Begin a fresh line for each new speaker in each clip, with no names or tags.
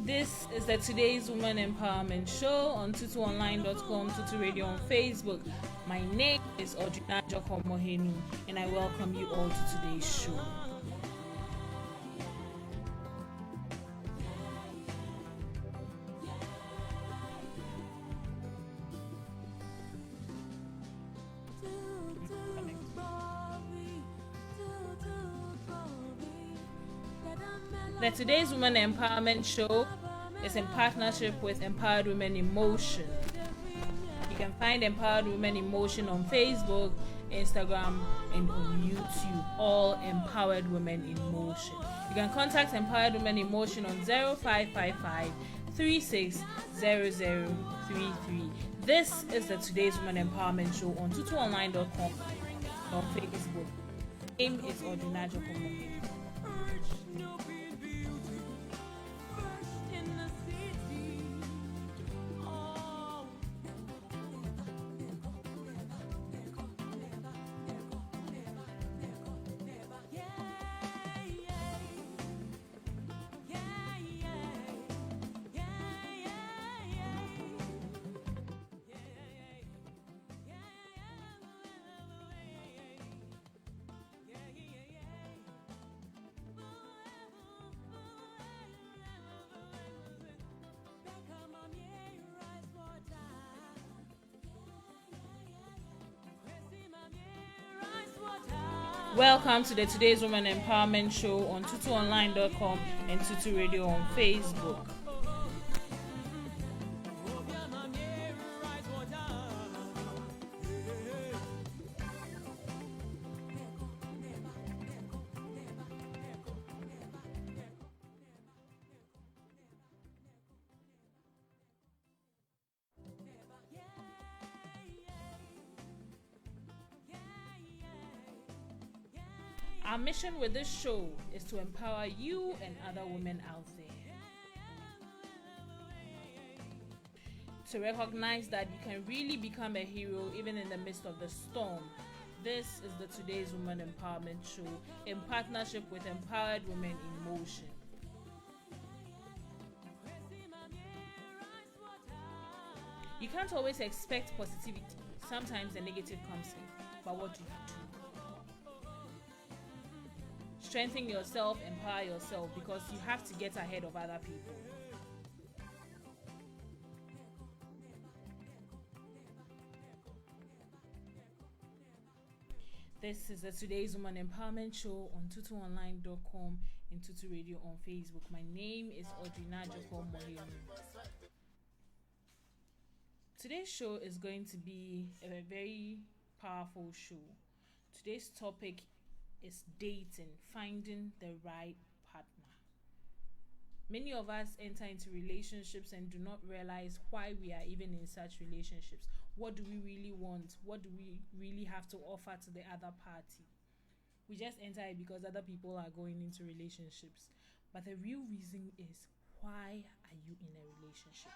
This is the Today's Woman Empowerment Show on tutuonline.com, Tutu Radio on Facebook. My name is Adjorkor Mohenu, and I welcome you all to today's show. The Today's Woman Empowerment Show is in partnership with Empowered Women in Motion. You can find Empowered Women in Motion on Facebook, Instagram, and on YouTube. All Empowered Women in Motion. You can contact Empowered Women in Motion on 0555 360033. This is the Today's Woman Empowerment Show on tutuonline.com on Facebook. My name is Adjorkor. Welcome to the Today's Woman Empowerment Show on tutuonline.com and Tutu Radio on Facebook. Our mission with this show is to empower you and other women out there. To recognize that you can really become a hero even in the midst of the storm. This is the Today's Woman Empowerment Show in partnership with Empowered Women in Motion. You can't always expect positivity. Sometimes the negative comes in. But what do you do? Strengthen yourself, empower yourself, because you have to get ahead of other people. This is the Today's Woman Empowerment Show on tutuonline.com and Tutu Radio on Facebook. My name is Adjorkor Mohenu. Today's show is going to be a very powerful show. Today's topic is dating, finding the right partner. Many of us enter into relationships and do not realize why we are even in such relationships. What do we really want? What do we really have to offer to the other party? We just enter it because other people are going into relationships. But the real reason is, why are you in a relationship?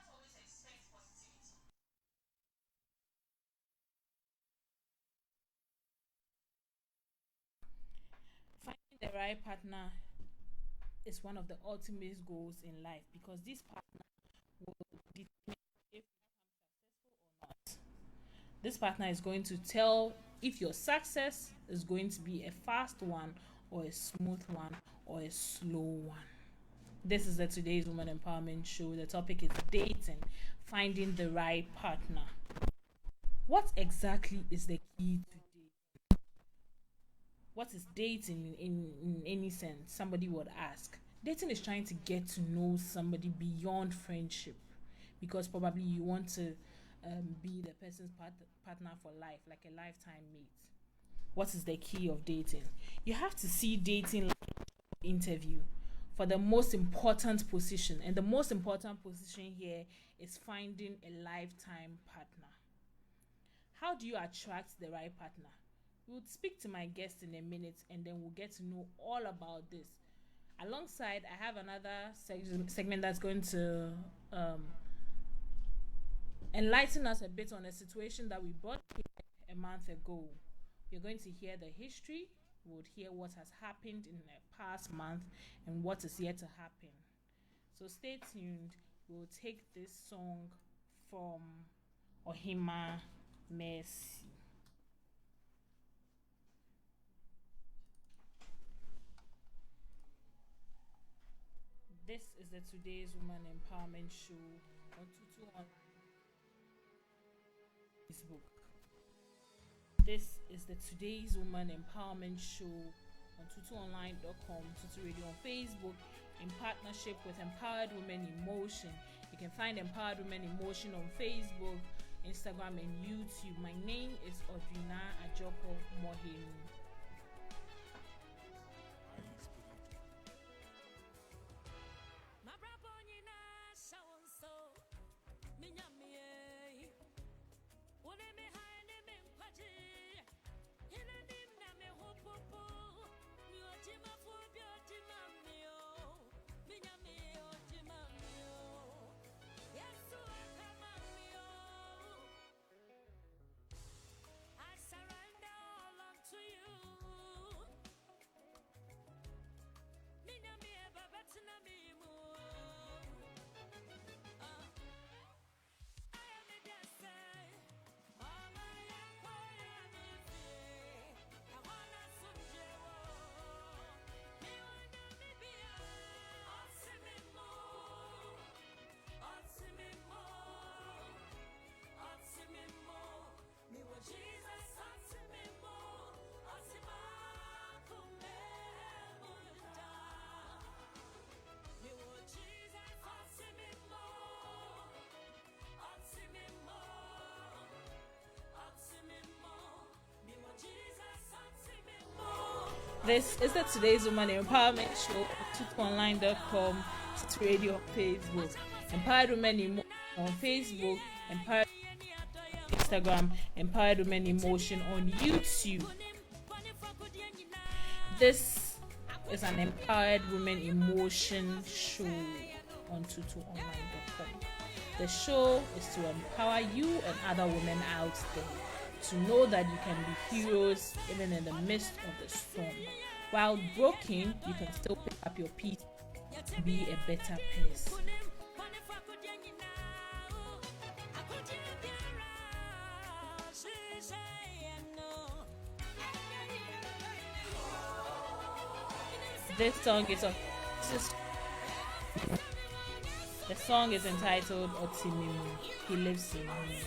Finding the right partner is one of the ultimate goals in life, because this partner will determine if you are successful or not. This partner is going to tell if your success is going to be a fast one or a smooth one or a slow one. This is the Today's Woman Empowerment Show. The topic is dating, finding the right partner. What exactly is the key to dating? What is dating in any sense? Somebody would ask. Dating is trying to get to know somebody beyond friendship, because probably you want to be the person's partner for life, like a lifetime mate. What is the key of dating? You have to see dating like an interview for the most important position, and the most important position here is finding a lifetime partner. How do you attract the right partner? We'll speak to my guest in a minute, and then we'll get to know all about this. Alongside, I have another segment that's going to enlighten us a bit on a situation that we brought here a month ago. We're going to hear the history, we'll hear what has happened in the past month and what is yet to happen. So stay tuned. We'll take this song from Ohima Mercy. This is the Today's Woman Empowerment Show on Tutu on Facebook. This is the Today's Woman Empowerment Show on tutuonline.com, Tutu Radio on Facebook, in partnership with Empowered Women in Motion. You can find Empowered Women in Motion on Facebook, Instagram, and YouTube. My name is Adjorkor Mohenu. This is the Today's Woman Empowerment Show on tutuonline.com, Tutu Radio on Facebook, Empowered Women in on Facebook, Empowered Instagram, Empowered Women in Motion on YouTube. This is an Empowered Women in Motion show on tutuonline.com. The show is to empower you and other women out there to know that you can be heroes even in the midst of the storm. While broken, you can still pick up your piece and be a better person. This song is the song is entitled Otimimu. He lives in me.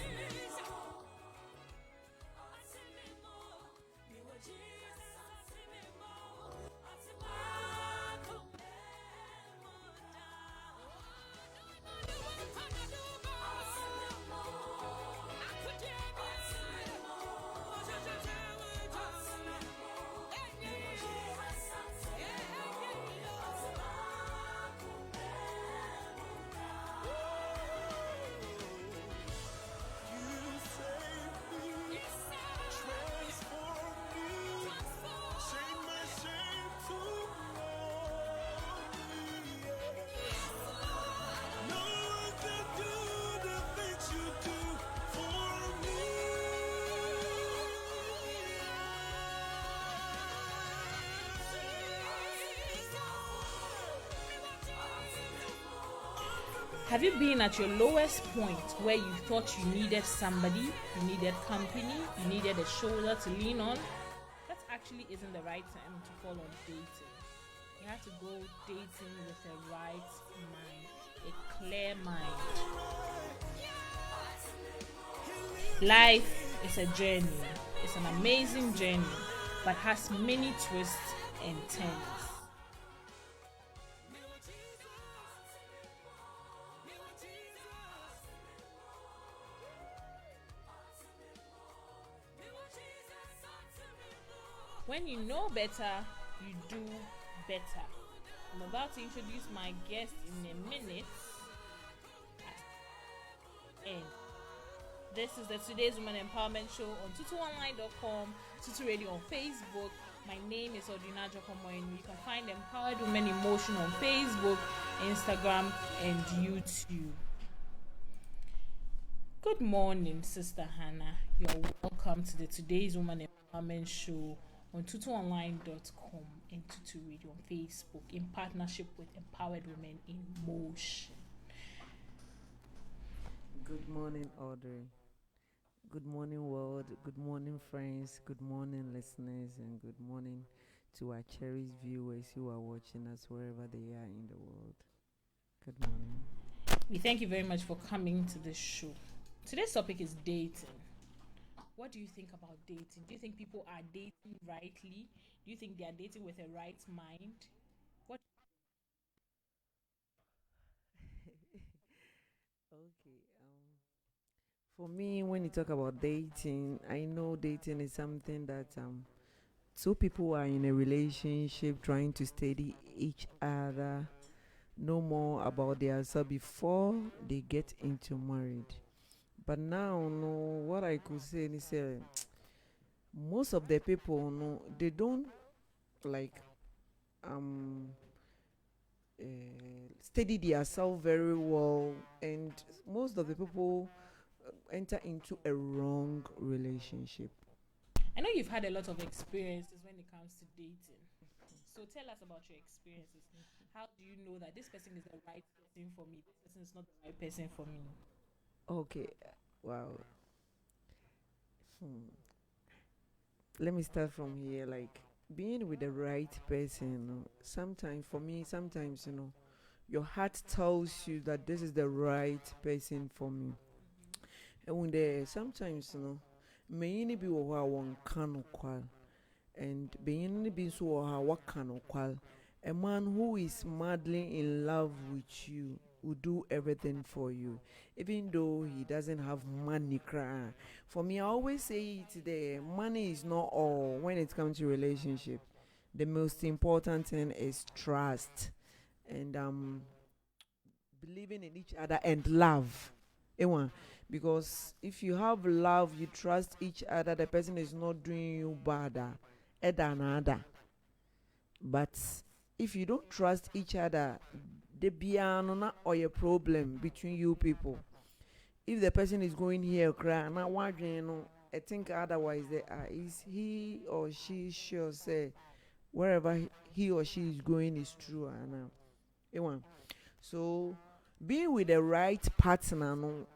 Have you been at your lowest point where you thought you needed somebody, you needed company, you needed a shoulder to lean on? That actually isn't the right time to fall on dating. You have to go dating with a right mind, a clear mind. Life is a journey. It's an amazing journey, but has many twists and turns. When you know better, you do better. I'm about to introduce my guest in a minute. And this is the Today's Woman Empowerment Show on tutuonline.com, Tutu Radio on Facebook. My name is Adjorkor Mohenu. You can find Empowered Women in Motion on Facebook, Instagram, and YouTube. Good morning, Sister Hannah. You're welcome to the Today's Woman Empowerment Show on tutuonline.com and Tutu Radio on Facebook in partnership with Empowered Women in Motion.
Good morning, Audrey. Good morning, world. Good morning, friends. Good morning, listeners. And good morning to our cherished viewers who are watching us wherever they are in the world. Good morning.
We thank you very much for coming to this show. Today's topic is dating. What do you think about dating? Do you think people are dating rightly? Do you think they are dating with a right mind? What?
Okay. For me, when you talk about dating, I know dating is something that two people are in a relationship trying to steady each other, know more about themselves before they get into marriage. But now, no, what I could say is most of the people, no, they don't like um study themselves very well, and most of the people enter into a wrong relationship.
I know you've had a lot of experiences when it comes to dating. So tell us about your experiences. How do you know that this person is the right person for me? This person is not the right person for me.
Okay, wow. Hmm. Let me start from here. Like being with the right person, sometimes for me, sometimes your heart tells you that this is the right person for me. And when there sometimes may be one can qual, and being be so what can qual. A man who is madly in love with you will do everything for you, even though he doesn't have money. For me, I always say it: the money is not all when it comes to relationship. The most important thing is trust and believing in each other and love. Ewan. Because if you have love, you trust each other, the person is not doing you bad. But if you don't trust each other, there be an or a problem between you people. If the person is going here, cry, now what I think otherwise there is he or she sure say wherever he or she is going is true and so being with the right partner, no,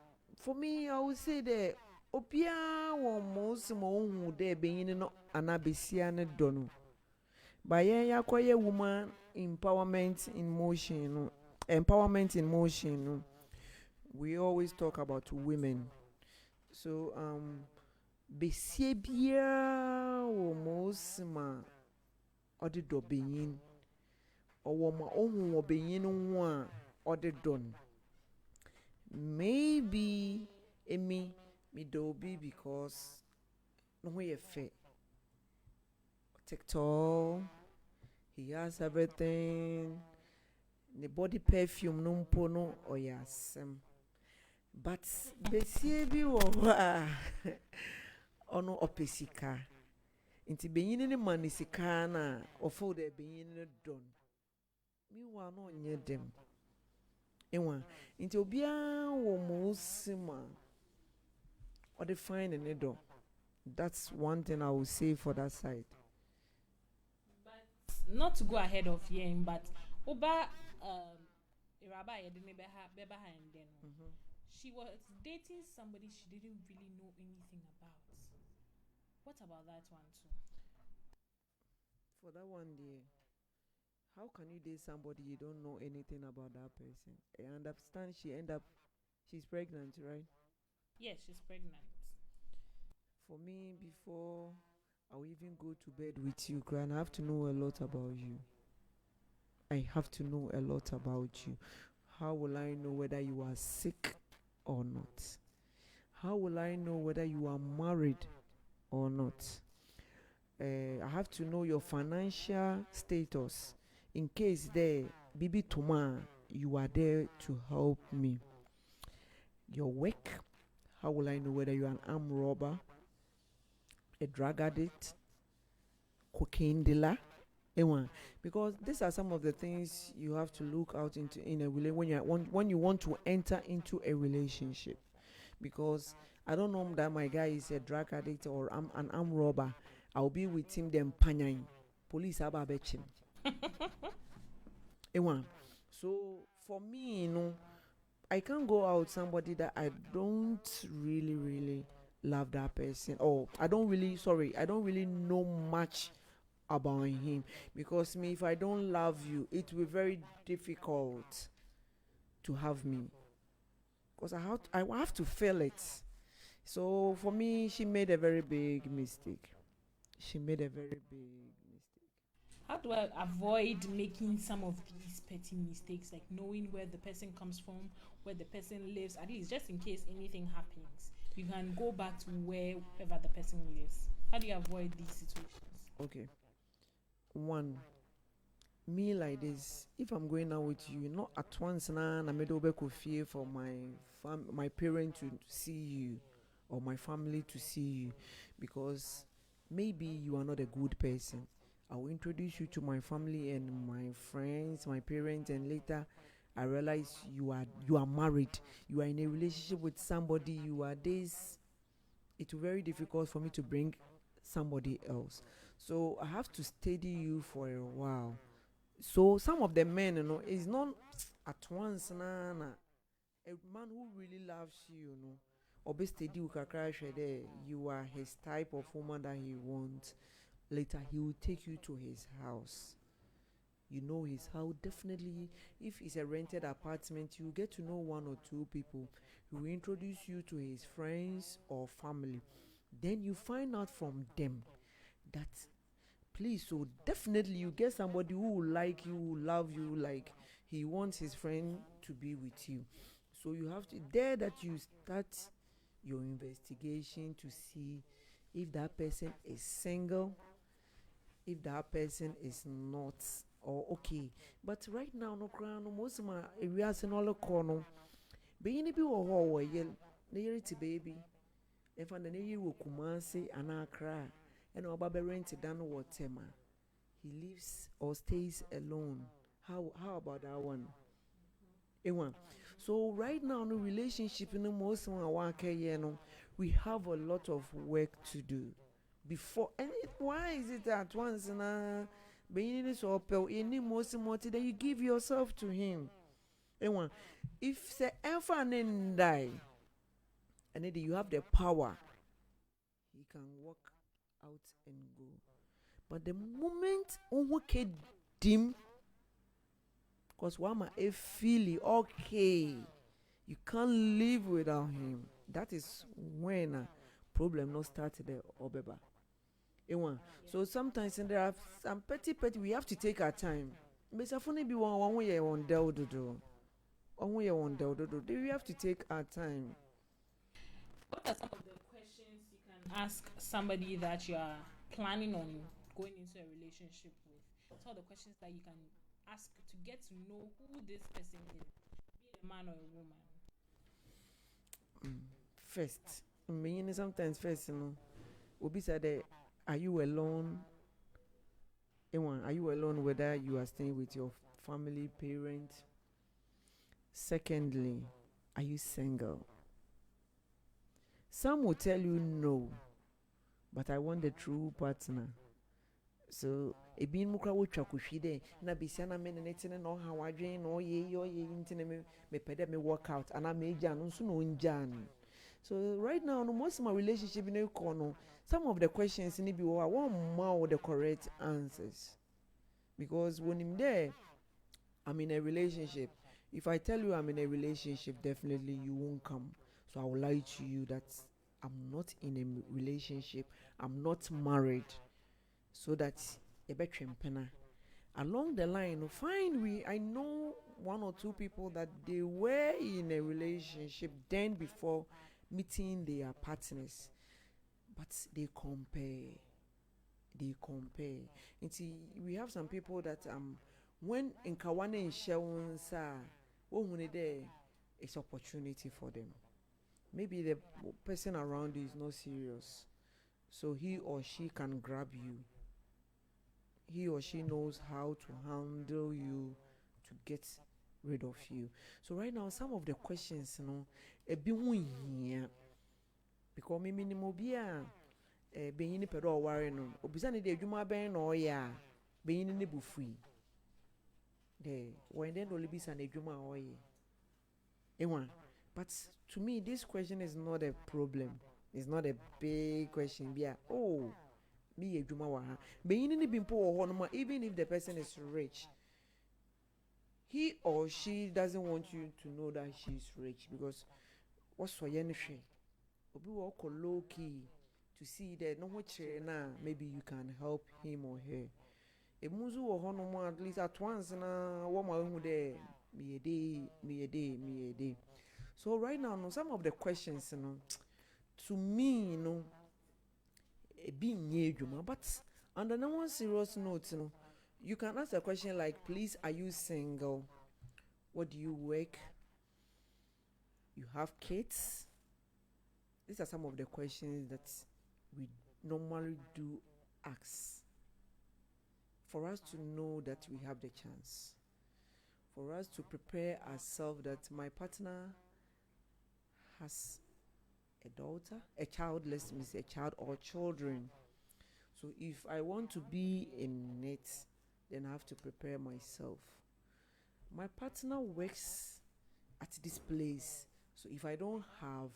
for me I would say that obia wo most mo hu there being no anabesia ne do no. By yakoye woman empowerment in motion, no, empowerment in motion, no, we always talk about women. So besie bia wo most ma odi do beyin or ma ohun wo beyin ho a odi don. Maybe emi me do be because no way fair. TikTok, he has everything. The body perfume no mpo no oyasem. But besie bi wo hɔ a ono opesika. Inti benyini ne man sika na ofo de benyini no don. Mi wa no nye dem. Ewa, inti obia wo mo sima or the fine in it. That's one thing I will say for that side.
But not to go ahead of him, but Oba Iraba Beba and then she was dating somebody she didn't really know anything about. What about that one too?
For that one day, how can you date somebody you don't know anything about that person? I understand she's pregnant, right?
Yes, she's pregnant.
For me, before I will even go to bed with you, Gran, I have to know a lot about you. I have to know a lot about you. How will I know whether you are sick or not? How will I know whether you are married or not? I have to know your financial status in case there, Bibi Tuma, you are there to help me. Your work, how will I know whether you are an armed robber, a drug addict, cocaine dealer? Because these are some of the things you have to look out into in a when you want to enter into a relationship. Because I don't know that my guy is a drug addict or I'm an armed robber. I'll be with him then panyain. Police aba betchim. Ewan. So for me, I can't go out somebody that I don't really love that person. Or I don't really know much about him. Because me, if I don't love you, it will be very difficult to have me. Because I have to feel it. So for me, she made a very big mistake. She made a very big mistake.
How do I avoid making some of these petty mistakes, like knowing where the person comes from, where the person lives, at least just in case anything happens, you can go back to wherever the person lives. How do you avoid these situations?
Okay. One, me like this, if I'm going out with you, not at once na me do be fear for my parent to see you or my family to see you, because maybe you are not a good person. I will introduce you to my family and my friends, my parents, and later I realize you are married, you are in a relationship with somebody, you are this. It's very difficult for me to bring somebody else. So I have to steady you for a while. So some of the men, is not at once na a man who really loves you, obe steady you kakra hwɛ dɛ you are his type of woman that he wants. Later he will take you to his house. You know his house definitely. If it's a rented apartment, you get to know one or two people. He will introduce you to his friends or family. Then you find out from them that, please, so definitely you get somebody who will like you, who will love you, like he wants his friend to be with you. So you have to there that you start your investigation to see if that person is single, if that person is not, or okay. But right now, no crown, most of my areas in all the corner, being a bit or yell, near it, baby. If I'm the near Kumasi and Accra, and our baby rented down Watema. He lives or stays alone. How about that one? Ewan. So right now, no relationship in the most one we have a lot of work to do before. And why is it that once na being this opel any most then you give yourself to him? Ewan. If say ever and die, and then you have the power, he can walk out and go. But the moment unwoke dim, because wama a feeling okay, you can't live without him. That is when problem not started there obeba. So sometimes there are some petty we have to take our time. But if only be one way on del do. One way on del do. We have to take our time.
What are some of the questions you can ask somebody that you are planning on going into a relationship with? Some of the questions that you can ask to get to know who this person is, be it a man or a woman.
First, meaning sometimes first, Obi said, are you alone? Are you alone whether you are staying with your family, parents? Secondly, are you single? Some will tell you no, but I want the true partner. So ebi mukra wo twa kohwi de na besia na me ne tene no ha wadwen no ye ntene me pede me work out ana me gya no so no ngyan. So right now no most of my relationship in no some of the questions ni bi wo I want more the correct answers, because when I'm there I'm in a relationship. If I tell you I'm in a relationship, definitely you won't come. So I will lie to you that I'm not in a relationship, I'm not married, so that a better pena along the line fine. I know one or two people that they were in a relationship then before meeting their partners, but they compare. And see, we have some people that when in kawane in shawunsa there it's opportunity for them. Maybe the person around you is not serious, so he or she can grab you. He or she knows how to handle you to get rid of you. So right now, some of the questions, a bit here, because me minimum benyin pɛ dɛ ɔware no obisa ne de adwuma bɛn na ɔyɛ a benyin ne bu fui de wɔn den dɔle bisa na adwuma a ɔyɛ ewa. But to me this question is not a problem, it's not a big question bia oh me yɛ adwuma wɔ ha benyin ne bi mpo wɔ hɔ no ma even if the person is rich he or she doesn't want you to know that she's rich because what's for yen hwe obi wo ko low key to see that no ho kire na maybe you can help him or her emuzu wo ho no mo at least at once na wo ma hu de me yede. So right now no some of the questions no to me no e bi nye adwuma, but on the one serious note no you can ask a question like, please, are you single? What do you work? You have kids? These are some of the questions that we normally do ask for us to know that we have the chance, for us to prepare ourselves that my partner has a daughter, a child, let's say a child or children. So if I want to be in it, then I have to prepare myself. My partner works at this place, so if I don't have,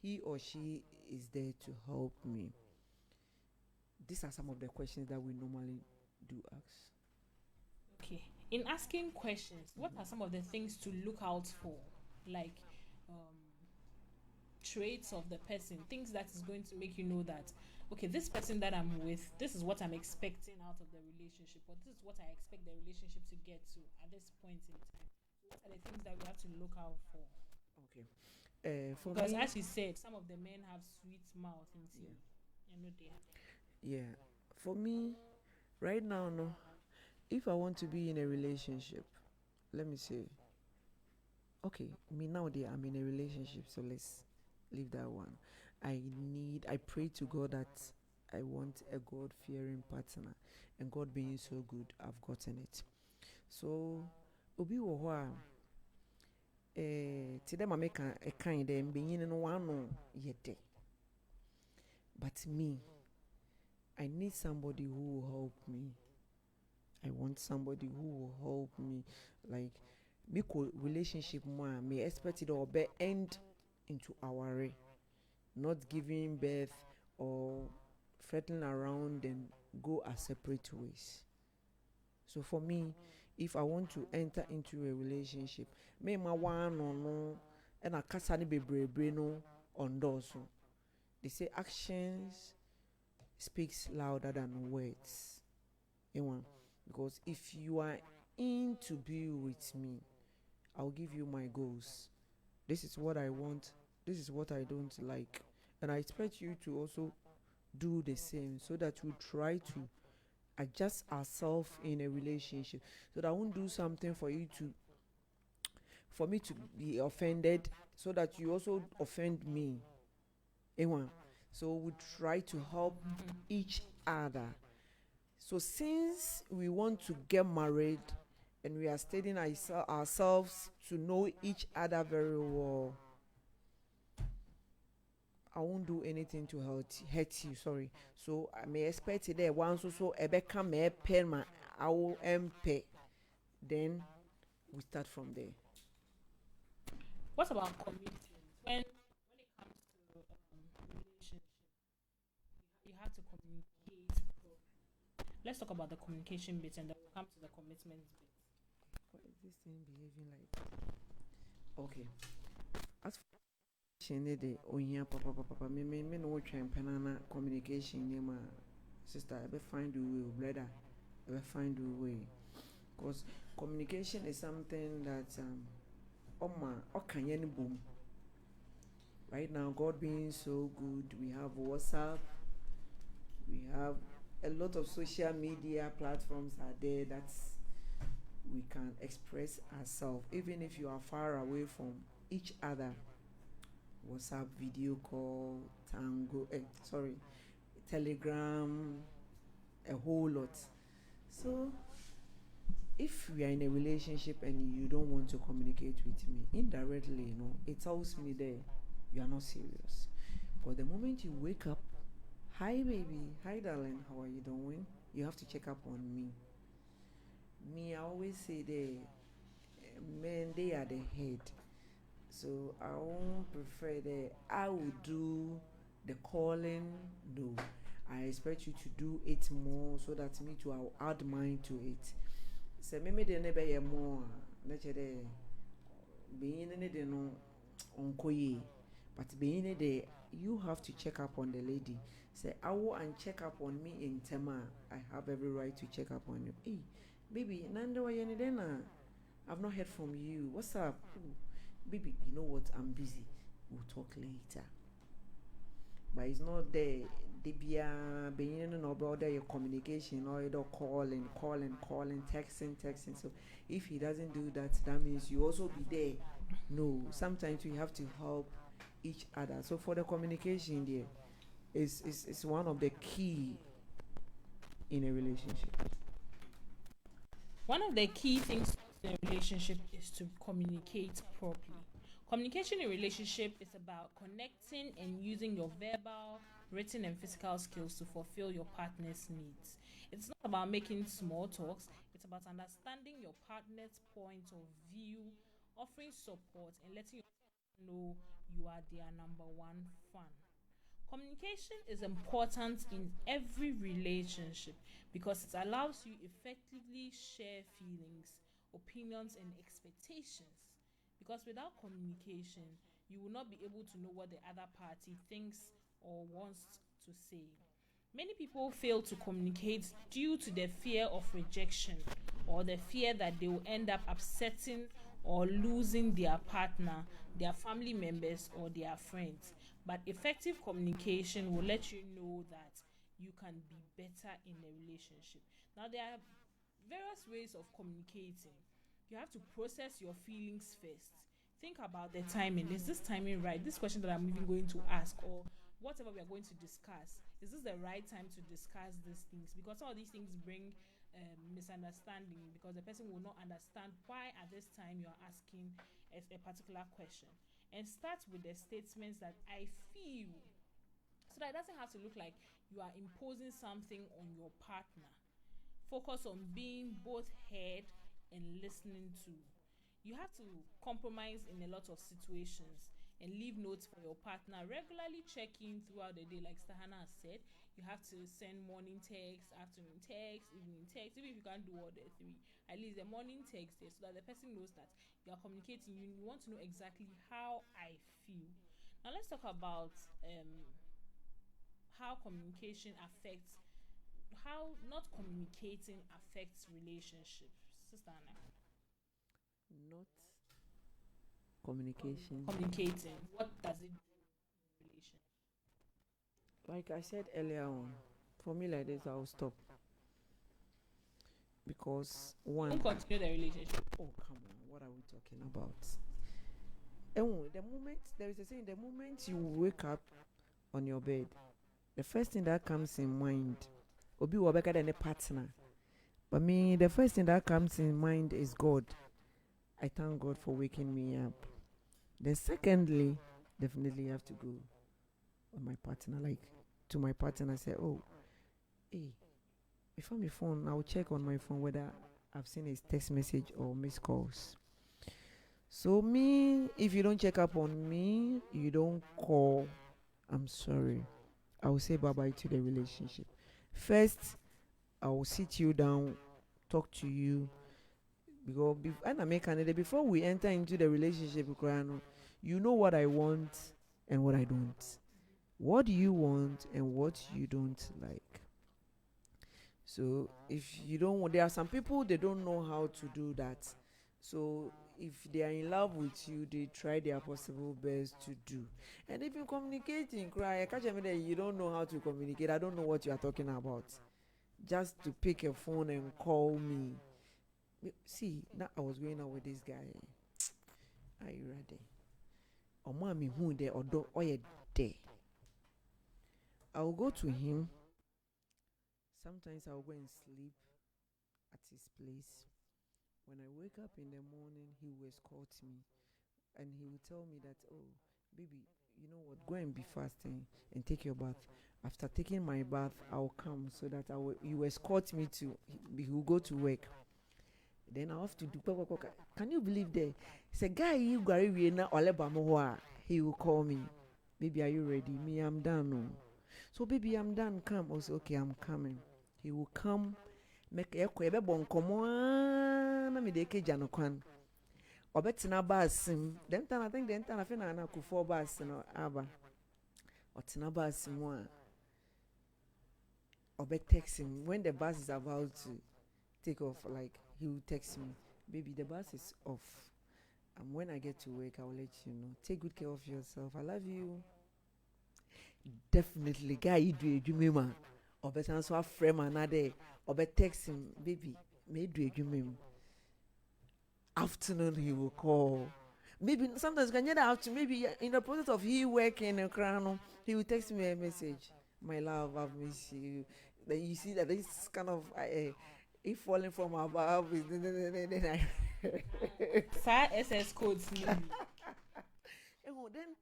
he or she is there to help me. These are some of the questions that we normally do ask.
Okay. In asking questions, what are some of the things to look out for? Like traits of the person, things that is going to make you know that okay, this person that I'm with, this is what I'm expecting out of the relationship, or this is what I expect the relationship to get to at this point in time. So what are the things that we have to look out for?
Okay. For
because
me,
as you said, some of the men have sweet mouth and
yeah.
you know they have.
Yeah. For me, right now, no. If I want to be in a relationship, let me say, okay, me now I'm in a relationship, so let's leave that one. I pray to God that I want a God-fearing partner, and God being so good, I've gotten it. So, obi wo ho a today ma make a kind of being no one no yet. But me, I need somebody who will help me. I want somebody who will help me. Like, me relationship more, me expect it or be end into our not giving birth or fretting around and go our separate ways. So for me, if I want to enter into a relationship, me ma one or no, and I kasa ni bebrebe no on those. They say actions speaks louder than words. Because if you are in to be with me, I'll give you my goals. This is what I want. This is what I don't like. And I expect you to also do the same so that we try to adjust ourselves in a relationship. So that I won't do something for me to be offended, so that you also offend me. So we try to help each other. So since we want to get married and we are studying ourselves to know each other very well, I won't do anything to hurt you. Sorry. So I may expect it there once so Ebeka may pay my I will pay. Then we start from there.
What about commitment? When it comes to relationship, you have to communicate. Let's talk about the communication bit and then we'll come to the commitment bit.
What is this thing behaving like? Okay. As for papa me no try penana communication name sister I find a way, brother I find a way, because communication is something that boom. Right now, God being so good, we have WhatsApp, we have a lot of social media platforms are there that we can express ourselves even if you are far away from each other. WhatsApp, video call, Telegram, a whole lot. So if we are in a relationship and you don't want to communicate with me indirectly, it tells me there you are not serious. But the moment you wake up, Hi, baby. Hi, darling. How are you doing? You have to check up on me. Me, I always say men, they are the head. So I won't prefer that I will do the calling. No, I expect you to do it more so that me too, I'll add mine to it. So maybe they never hear more. Nature there, being in it, no, unko ye. But being in there, you have to check up on the lady. Say, I will and check up on me in Tema. I have every right to check up on you. Hey, baby, Nando, I've not heard from you. What's up? Ooh, baby, you know what? I'm busy. We'll talk later. But it's not there. They be being about your communication or either calling, texting. So if he doesn't do that, that means you also be there. No, sometimes we have to help each other. So for the communication there is one of the key in a relationship.
One of the key things in a relationship is to communicate properly. Communication in a relationship is about connecting and using your verbal, written, and physical skills to fulfill your partner's needs. It's not about making small talks, it's about understanding your partner's point of view, offering support, and letting you know you are their number one fan. Communication is important in every relationship because it allows you effectively share feelings, opinions, and expectations. Because without communication, you will not be able to know what the other party thinks or wants to say. Many people fail to communicate due to the fear of rejection or the fear that they will end up upsetting or losing their partner, their family members, or their friends. But effective communication will let you know that you can be better in a relationship. Now, there are various ways of communicating. You have to process your feelings first. Think about the timing. Is this timing right? This question that I'm even going to ask, or whatever we are going to discuss, is this the right time to discuss these things? Because some of these things bring misunderstanding because the person will not understand why at this time you are asking a particular question. And start with the statements that I feel, so that it doesn't have to look like you are imposing something on your partner. Focus on being both heard and listening to. You have to compromise in a lot of situations and leave notes for your partner. Regularly check in throughout the day, like Stahana has said. You have to send morning text, afternoon text, evening text, even if you can't do all the three. At least the morning text there, so that the person knows that you are communicating. You want to know exactly how I feel. Now let's talk about how communication affects, how not communicating affects relationships. Sister Anna.
Not communication.
Communicating. What does it do in relation?
Like I said earlier on, for me like this, I'll stop because
You
one,
won't continue the relationship.
oh come on, what are we talking about? And the moment there is a saying, the moment you wake up on your bed, the first thing that comes in mind, obi will better than a partner. But me, the first thing that comes in mind is God. I thank God for waking me up. Then secondly, definitely have to go on my partner, like to my partner. I say, oh, hey, if I'm on my phone, I'll check on my phone whether I've seen his text message or missed calls. So me, if you don't check up on me, you don't call, I'm sorry. I will say bye bye to the relationship. First, I will sit you down, talk to you, because and I make candidate before we enter into the relationship, you know what I want and what I don't. What do you want and what you don't like? So if you don't, there are some people they don't know how to do that. So if they are in love with you, they try their possible best to do. And if you communicate in cry, I catch me that you don't know how to communicate. I don't know what you are talking about. Just to pick a phone and call me. See, now I was going out with this guy. Are you ready? Or mommy who there or do or there. I will go to him. Sometimes I'll go and sleep at his place. When I wake up in the morning, he will escort me and he will tell me that, oh, baby, you know what, go and be fasting and take your bath. After taking my bath, I'll come so that you escort me to, he will go to work. Then I have to do. Can you believe that? It's a guy you gari na oleba mo. He will call me. Baby, are you ready? Me, I'm done. No. So baby, I'm done. Come. I say, okay, I'm coming. He will come. Make a kwebe bon komo na me de ke jano kwan. Obetina bus sim. Then I think I feel na ku 4 bus no aba. Otina bus sim one. Obe text him when the bus is about to take off. Like he will text me, baby, the bus is off. And when I get to work, I will let you know. Take good care of yourself. I love you. Definitely, guy, you do a dream man. Or better answer a friend another. Or better text him, baby, may do a dream. Afternoon, he will call. Maybe sometimes can you have to maybe in the process of he working a crown, he will text me a message. My love, I've missed you. Then you see that this kind of if falling from above then
Sir SS codes.
then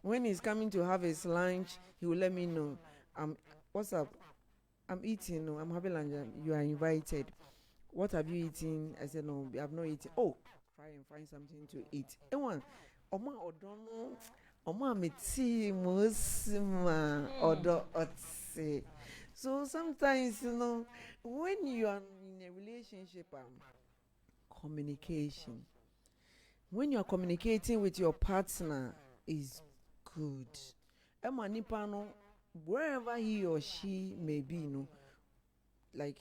when he's coming to have his lunch, he will let me know. What's up? I'm eating. No, I'm having lunch. You are invited. What have you eaten? I said no, I have not eaten. Oh, try and find something to eat. Oma odono, oma meti musima odo otse. So sometimes when you are in a relationship, communication. When you are communicating with your partner is good. Emma nipano, wherever he or she may be, like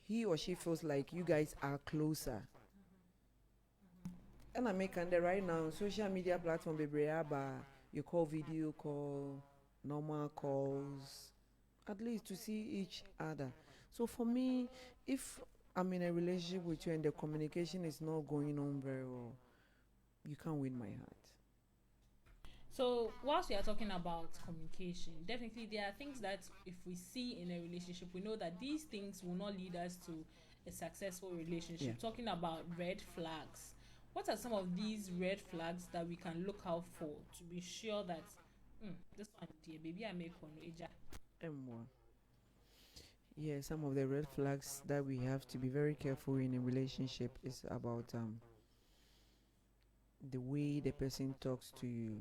he or she feels like you guys are closer. And I make under right now social media platform you call video call, normal calls, at least to see each other. So for me, if I'm in a relationship with you and the communication is not going on very well, you can't win my heart.
So whilst we are talking about communication, definitely there are things that if we see in a relationship, we know that these things will not lead us to a successful relationship.
Yeah.
Talking about red flags, what are some of these red flags that we can look out for to be sure that this one, dear baby, I make one eja.
M1. Yeah, some of the red flags that we have to be very careful in a relationship is about the way the person talks to you.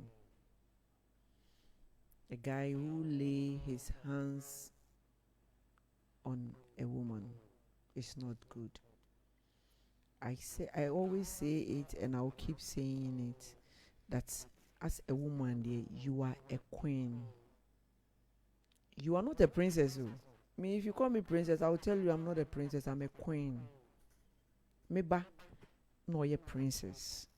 A guy who lay his hands on a woman is not good. I always say it and I'll keep saying it, that as a woman there, you are a queen. You are not a princess. Me, if you call me princess, I will tell you I'm not a princess, I'm a queen. Meba, no, you're princess.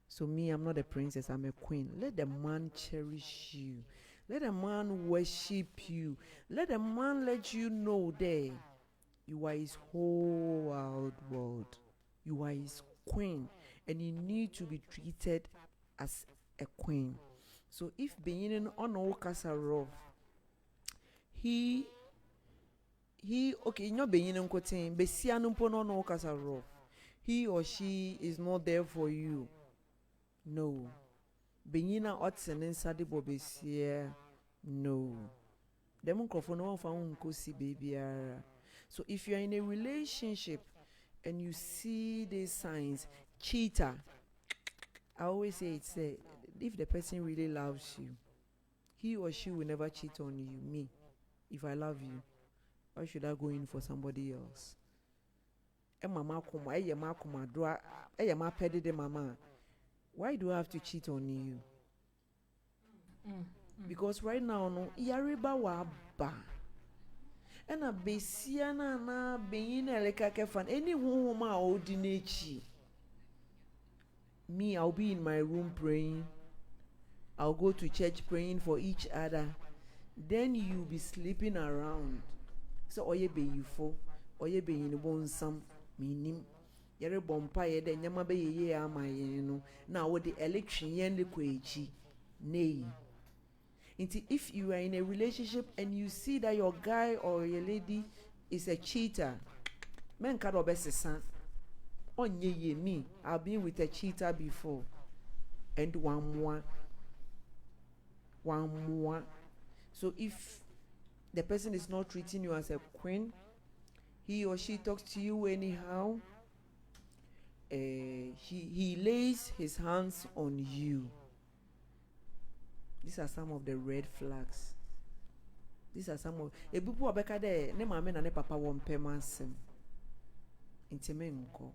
So me, I'm not a princess, I'm a queen. Let the man cherish you. Let the man worship you. Let the man let you know that you are his whole wide world. You are his queen. And you need to be treated as a queen. So if being on Okasa rough, he okay, not being in Kotin, Besianumpo no Okasa rough. He or she is not there for you. No. Benyina otsen inside bobesia. No. Them microphone no one see baby. So if you're in a relationship and you see these signs, cheater. I always say if the person really loves you, he or she will never cheat on you. Me, if I love you, why should I go in for somebody else? Mama mama. Why do I have to cheat on you? Because right now, no, yariba wa ba. And a besiana na being a lekakefan. Any woman ordinate. Me, I'll be in my room praying. I'll go to church praying for each other. Then you'll be sleeping around. So oye be you for, oye be in one some meaning. Yere bompa ye de nyama be ye ama ye no. Now with the election yen the kwechi. Nay. If you are in a relationship and you see that your guy or your lady is a cheater, men can't obey son. On ye me, I've been with a cheater before. and one more. So if the person is not treating you as a queen, he or she talks to you anyhow, he lays his hands on you. These are some of the red flags. These are some of people abeka de ne mama na ne papa won pemasem. Intime nko.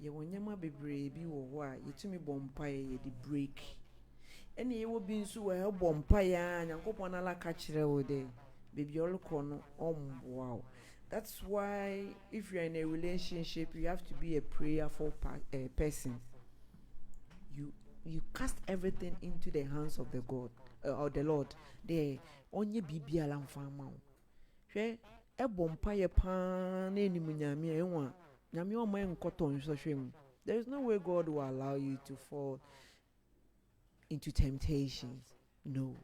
Ye wonyama bebree bi wo ho a yetumi bompa ye di break. Ene ye wo bi nso wo bompa ya nyankopon na la ka kire wo de. Baby olukọ no wow. That's why if you're in a relationship, you have to be a prayerful person. You cast everything into the hands of the God or the Lord. There onye bibi ala mfama o. Hwe e bompa ye pa na enimu nyame enwa. Nyame o man nkoto nso hwem. There is no way God will allow you to fall into temptations. No.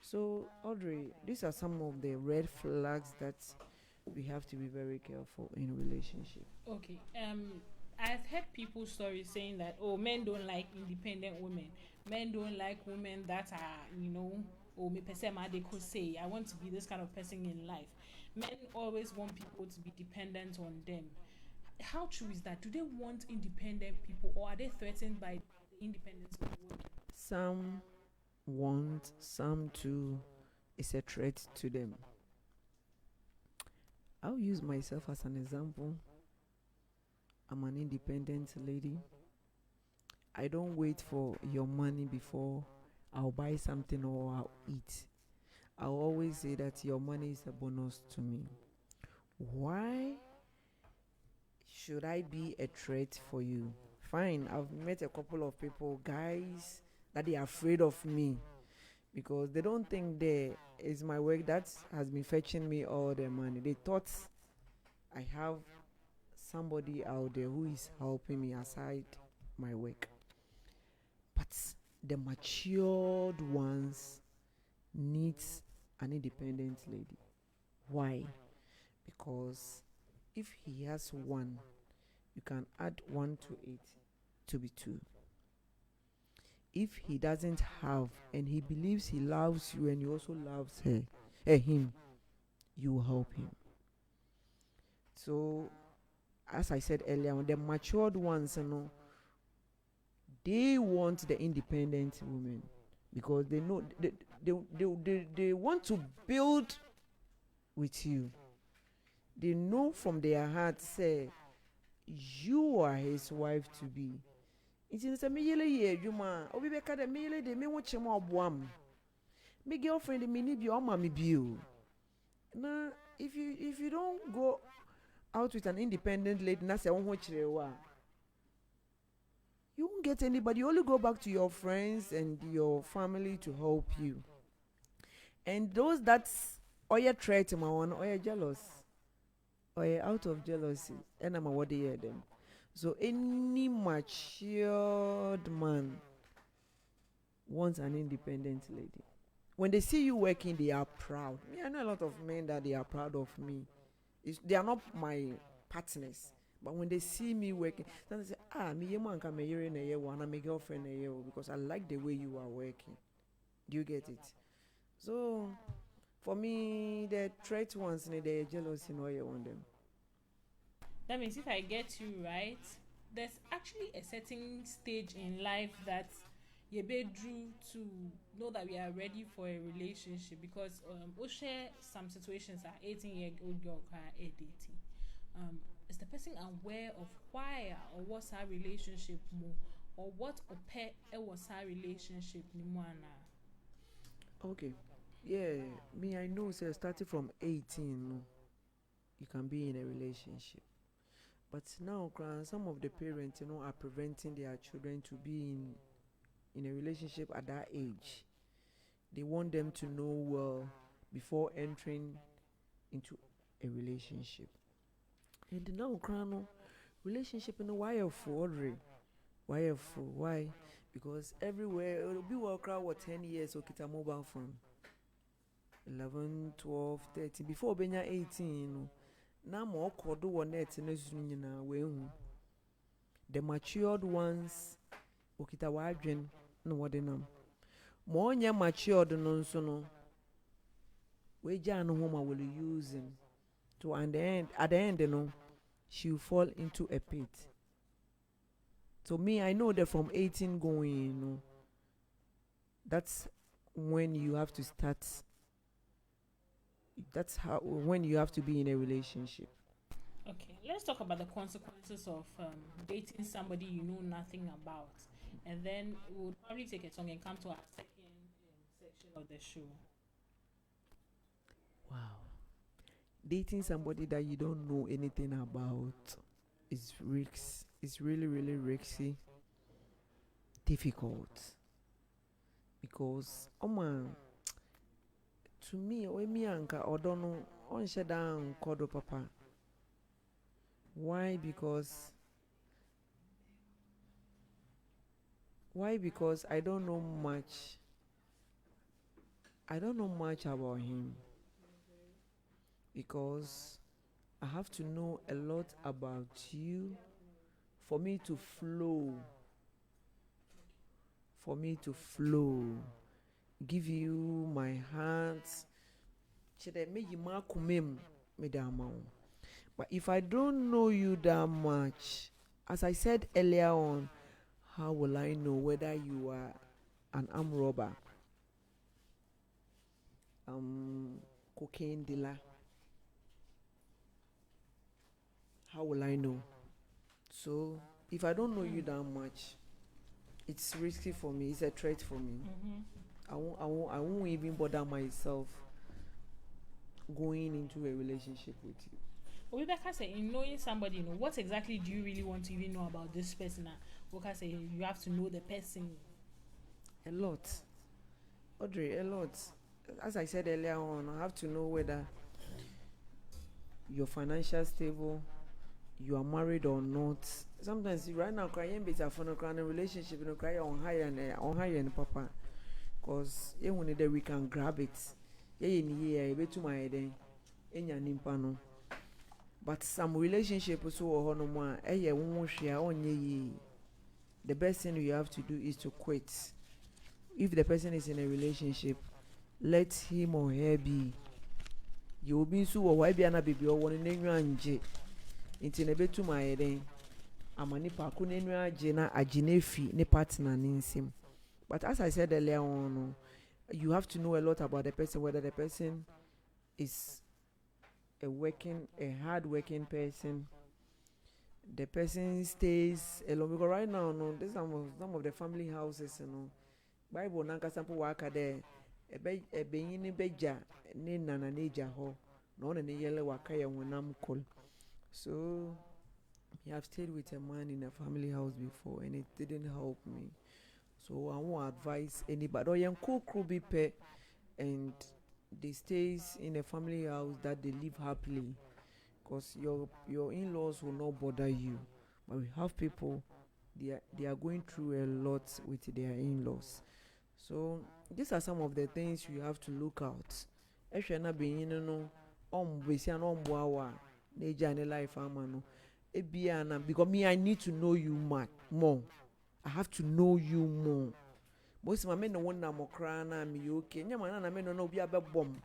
So, Audrey, these are some of the red flags that we have to be very careful in a relationship.
Okay. I've heard people's stories saying that men don't like independent women. Men don't like women that are, me pesema they could say, I want to be this kind of person in life. Men always want people to be dependent on them. How true is that? Do they want independent people, or are they threatened by the independence of women?
Some want, some too is a threat to them. I'll use myself as an example. I'm an independent lady. I don't wait for your money before I'll buy something or I'll eat. I'll always say that your money is a bonus to me. Why should I be a threat for you? Fine, I've met a couple of people, guys, that they are afraid of me because they don't think there is my work that has been fetching me all the money. They thought I have somebody out there who is helping me aside my work. But the matured ones needs an independent lady. Why? Because if he has one, you can add 1 to 8 to be 2. If he doesn't have and he believes he loves you and he also loves him, you will help him. So, as I said earlier, the matured ones, they want the independent women because they know they want to build with you. They know from their heart, say, you are his wife to be. It's in some year, you ma, or we be kind of mealy, they may watch him all boam. My girlfriend, me need your mommy view. Now, if you don't go out with an independent lady, that's a watch you won't get anybody. You only go back to your friends and your family to help you. And those that's or you threat my one or you jealous or you out of jealousy, and I'm a what they hear them. So any matured man wants an independent lady. When they see you working, they are proud. Me, I know a lot of men that they are proud of me. They are not my partners, but when they see me working, then they say, me man can me in a year one, and my girlfriend a year because I like the way you are working. Do you get it? So for me, the threat ones, they're jealous in all you want them.
That means if I get you right, there's actually a certain stage in life that you be drew to know that we are ready for a relationship because we share some situations are 18-year-old girl can 80. Is the person aware of why or what's our relationship more or what was our relationship ni more na?
Okay. Yeah, me I know so starting from 18 you can be in a relationship. But now some of the parents are preventing their children to be in a relationship at that age. They want them to know well before entering into a relationship. And now relationship in a wire for why? Because everywhere it'll be work out 10 years or kita mobile phone. 11, 12, 13 before benya 18 now more kodo one net the matured ones okita wadwen na wode nam ma onye matured no nso no we ja no home will use him to at the end no she will fall into a pit. So me, I know that from 18 going, that's when you have to start. That's how when you have to be in a relationship.
Okay, let's talk about the consequences of dating somebody you know nothing about, and then we'll probably take a song and come to our second section of the show.
Wow. Dating somebody that you don't know anything about is risky. It's really, really risky. Difficult. Because, oh man, to me, me anka odono on shedan kodo papa. Why? Because I don't know much. I don't know much about him. Because I have to know a lot about you for me to flow. Give you my heart. But if I don't know you that much, as I said earlier on, how will I know whether you are an armed robber, cocaine dealer? How will I know? So if I don't know you that much, it's risky for me. It's a threat for me. I won't even bother myself going into a relationship with you.
Rebecca said, in knowing somebody, what exactly do you really want to even know about this person? Rebecca said, you have to know the person.
A lot. Audrey, a lot. As I said earlier on, I have to know whether you're financially stable, you are married or not. Sometimes right now, crying better for no kind of relationship, you know, cry on higher and papa. Because when we can grab it. Yeah, to my head, but some relationship so the best thing you have to do is to quit. If the person is in a relationship, let him or her be. You will be so why be an baby or one in anje. It's in a bit to my head. Amani pakunenua jena ajinefi ne partner ninsim. But as I said earlier on, you have to know a lot about the person, whether the person is a hard working person. The person stays alone because right now, no, this some of the family houses, Bible nanka sample waka there. A being beja, ne nana neja ho, no ne yellow waka ya wenam call. So I have stayed with a man in a family house before and it didn't help me. So I won't advise anybody. Or young cook be pay and they stays in a family house that they live happily. Because your in-laws will not bother you. But we have people they are going through a lot with their in-laws. So these are some of the things you have to look out. If you're not being life because me I need to know you more. I have to know you more. Most of my men no one na mokra na me okay. Nya man na me no obi abebom.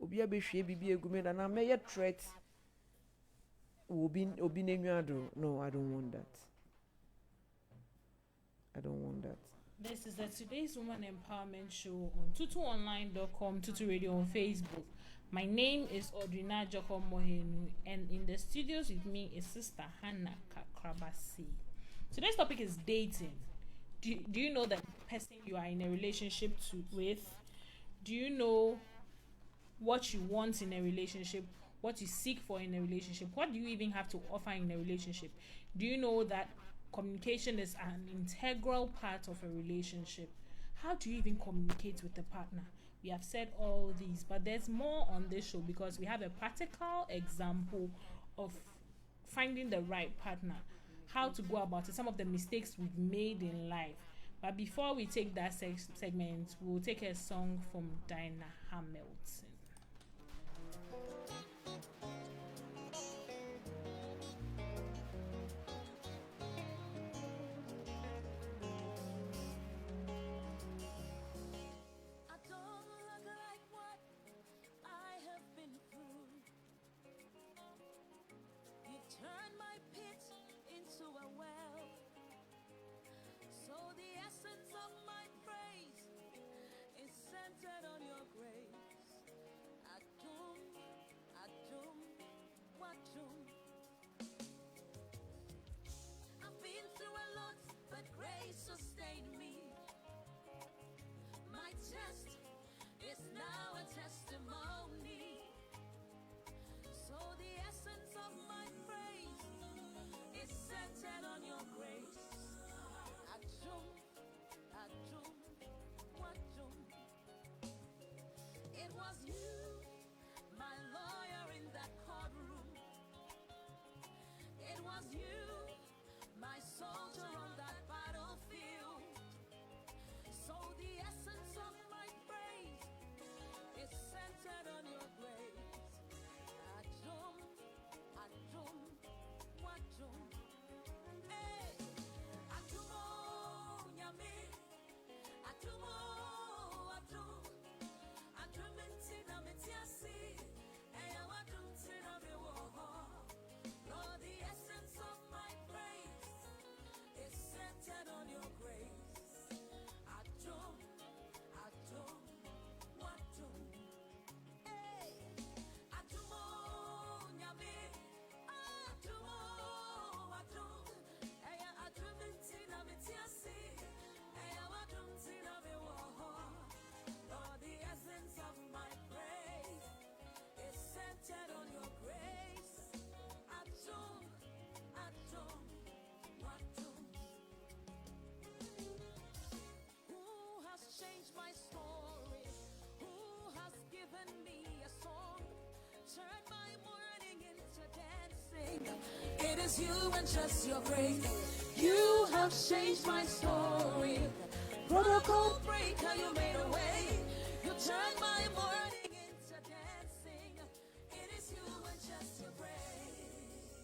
Obi abehwe bibi egume da na me ye threat. Obi nenwado. No, I don't want that. I don't want that.
This is the Today's Woman Empowerment Show on tutuonline.com, Tutu Radio on Facebook. My name is Adjorkor Mohenu, and in the studios with me is Sister Hannah Kakraba. Today's topic is dating. Do you know the person you are in a relationship with? Do you know what you want in a relationship? What you seek for in a relationship? What do you even have to offer in a relationship? Do you know that communication is an integral part of a relationship? How do you even communicate with the partner? We have said all these, but there's more on this show because we have a practical example of finding the right partner, how to go about it, some of the mistakes we've made in life. But before we take that segment, we'll take a song from Dinah Hamilton.
It was you, my lawyer in that courtroom. It was you, my soldier on that battlefield. So the essence of my praise is centered on your grace. Adum, adum, wadum. Hey, adumo, nyame, adumo, adum, adum intina metiasi, eya wadum tina mewoho. Lord, the essence of my praise is centered on your grace. Adum, adum, wadum. Hey, adumo, nyame, adumo, adum. Eya adum intina metiasi, eya wadum tina mewoho. Lord, the essence of my praise is centered on your grace. Adum, adum, wadum. Who has changed my story? Who has given me a song? Turn my mourning into dancing. It is you and just your grace. You have changed my story. Protocol breaker, you made a way. You turned my mourning into dancing. It is you and just your grace.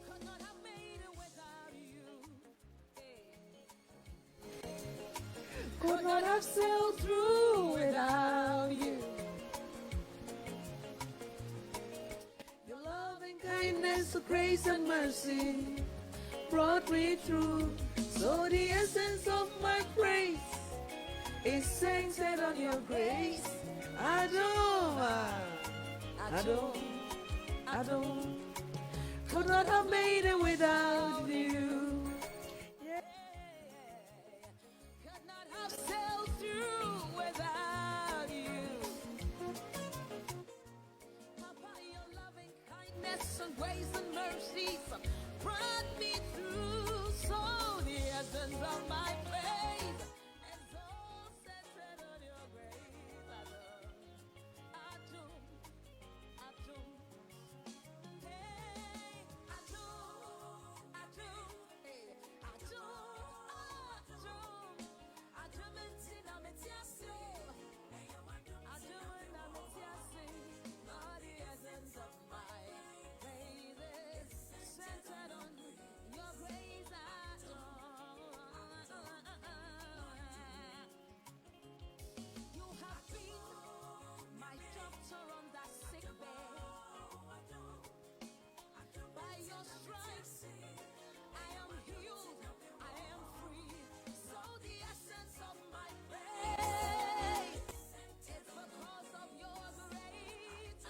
Could not have made it without you. Could not have sailed through without you. Your loving kindness, grace and mercy brought me through. So the essence of my praise is centered on your grace. Adom, Adom, Adom. Could not have made it without you. Yeah. Could not have sailed through without you. Papa, your loving kindness and grace and mercy brought me through. So the essence of my praise is all centered on your grace. Adum, adum, hey, adum, adum, hey, adum, adum intina metiasi, adum intina metiasi. Lord, the essence of my praise is centered on your grace. You have been my doctor on that sick bed. By your stripes, I am healed, I am free. So the essence of my praise is because of your grace.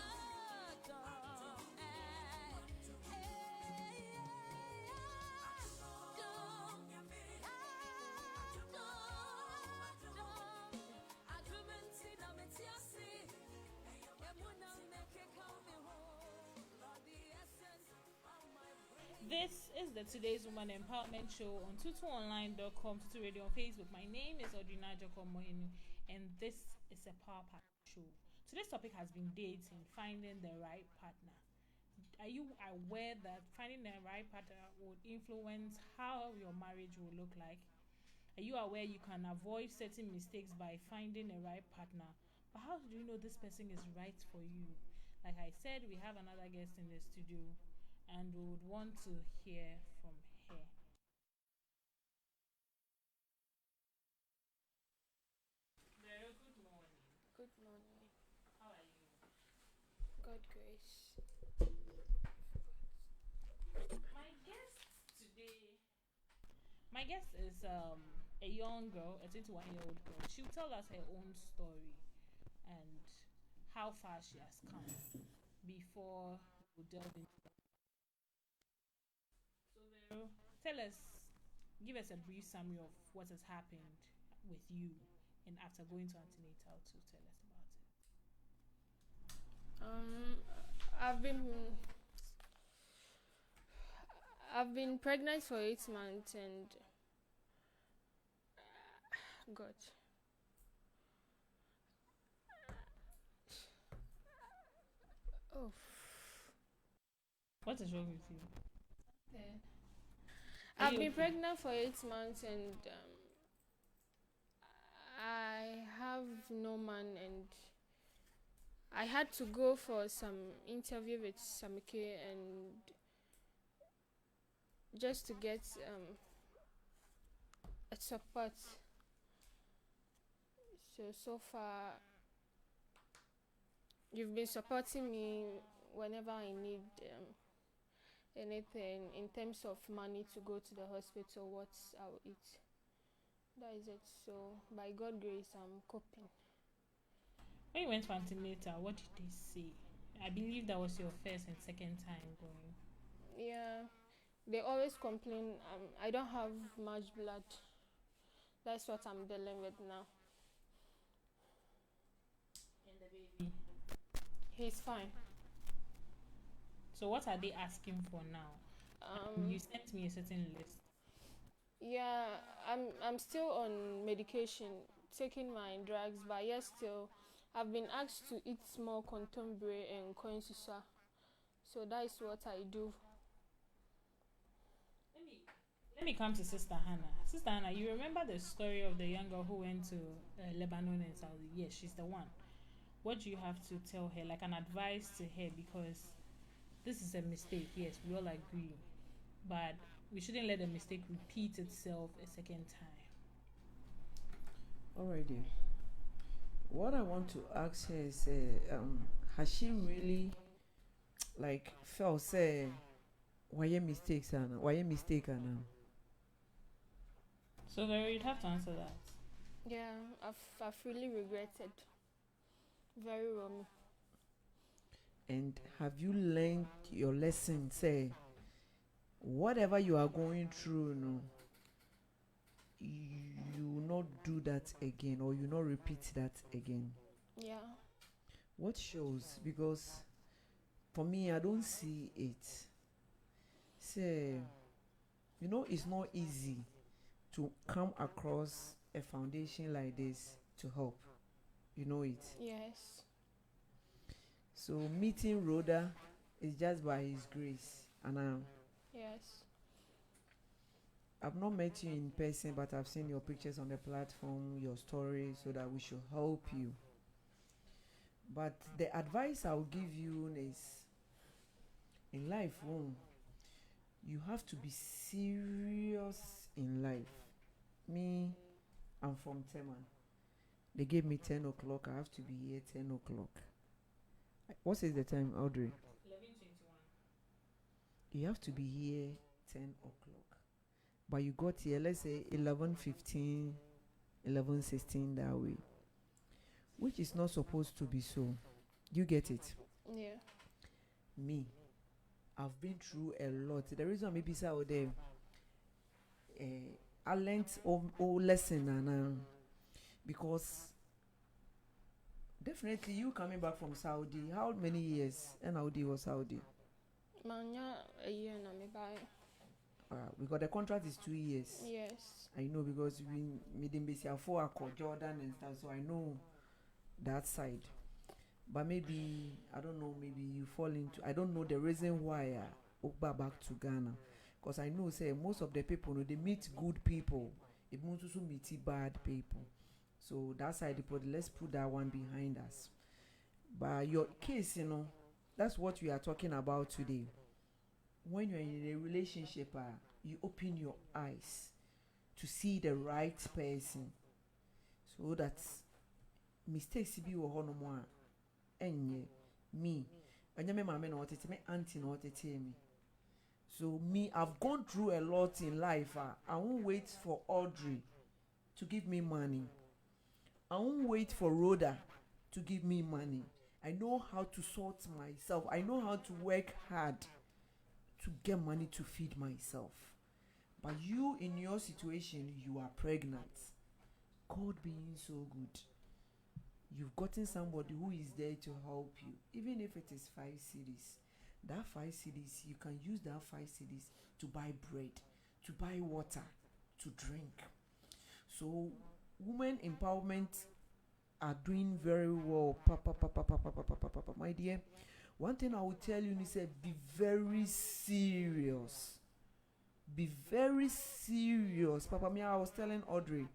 Adom,
This is the Today's Woman Empowerment Show on tutuonline.com, Tutu Radio on Facebook. My name is Adjorkor, Mohenu, and this is a Power Pack Show. Today's topic has been dating, finding the right partner. Are you aware that finding the right partner would influence how your marriage will look like? Are you aware you can avoid certain mistakes by finding a right partner? But how do you know this person is right for you? Like I said, we have another guest in the studio, and we would want to hear from her. Very good morning.
Good morning.
How are you?
God grace.
My guest is a young girl, a 21-year-old girl. She'll tell us her own story and how far she has come before we delve into that. So, Vero, tell us, give us a brief summary of what has happened with you, and after going to antenatal, to tell us about it.
I've been I've been pregnant for 8 months and God. Oh,
What is wrong with you? Are
I've
you
been
okay?
pregnant for 8 months and I have no man and I had to go for some interview with Samike and just to get a support. So far you've been supporting me whenever I need anything in terms of money to go to the hospital, what I'll eat. That is it. So by God grace, I'm coping.
When you went for antenatal, what did they say? I believe that was your first and second time going.
Yeah, they always complain. I don't have much blood. That's what I'm dealing with now.
And the baby.
He's fine.
So what are they asking for now? You sent me a certain list.
Yeah, I'm still on medication, taking my drugs, but yes, still, I've been asked to eat more contemporary and coinsusa. So that is what I do.
Let me let me come to Sister Hannah. Sister Hannah, you remember the story of the young girl who went to Lebanon and Saudi? Yes, she's the one. What do you have to tell her, like an advice to her? Because this is a mistake. Yes, we all agree, but we shouldn't let the mistake repeat itself a second time.
Alrighty. What I want to ask her is, has she really like felt say why your mistakes and why your mistake and
So Vero, you'd have to answer that.
Yeah, I've really regretted. Very wrong.
and have you learned your lesson? Say whatever you are going through, no, you will not do that again or you not repeat that again.
Yeah.
What shows? Because for me, I don't see it. Say, it's not easy to come across a foundation like this to help. You know it.
Yes.
So meeting Rhoda is just by his grace. And
Yes.
I've not met you in person, but I've seen your pictures on the platform, your story, so that we should help you. But the advice I'll give you is in life, you have to be serious in life. Me, I'm from Tema. They gave me 10 o'clock. I have to be here 10 o'clock. What is the time, Audrey?
11:21.
You have to be here 10 o'clock. But you got here, let's say 11:15, 11:16 that way, which is not supposed to be so. You get it?
Yeah.
Me, I've been through a lot. The reason maybe say out there, I learned all lesson and because definitely you coming back from Saudi, how many years? And Saudi was Saudi.
Manya a year na me buy.
Because the contract is 2 years.
Yes.
I know because we made him be for Jordan and stuff, so I know that side. But maybe I don't know. Maybe you fall into. I don't know the reason why Okba back to Ghana, because I know say most of the people they meet good people. It means also meet bad people. So that side, let's put that one behind us. But your case, that's what we are talking about today. When you're in a relationship, you open your eyes to see the right person, so that mistakes be no more. Enye me, and me mama na otete me auntie na otete me. So me, I've gone through a lot in life. I won't wait for Audrey to give me money. I won't wait for Rhoda to give me money. I know how to sort myself. I know how to work hard to get money to feed myself. But you, in your situation, you are pregnant. God being so good, you've gotten somebody who is there to help you, even if it is 5 cities. that 5 cedis, you can use that 5 cedis to buy bread, to buy water, to drink. So women empowerment are doing very well. My dear, one thing I will tell you is be very serious. Be very serious. Papa, me, I was telling Audrey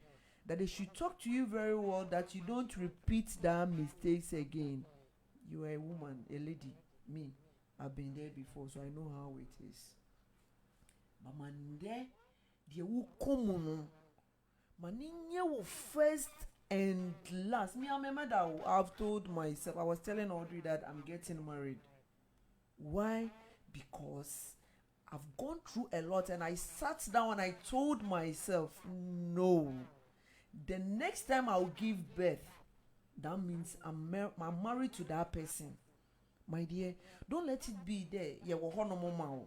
that they should talk to you very well, that you don't repeat that mistakes again. You are a woman, a lady. Me, I've been there before, so I know how it is. But man, there, the who come on, man, first and last. Me, I remember that I've told myself, I was telling Audrey that I'm getting married. Why? Because I've gone through a lot, and I sat down and I told myself, no, the next time I'll give birth, that means I'm married to that person. My dear, don't let it be there. Yeah, we're no more.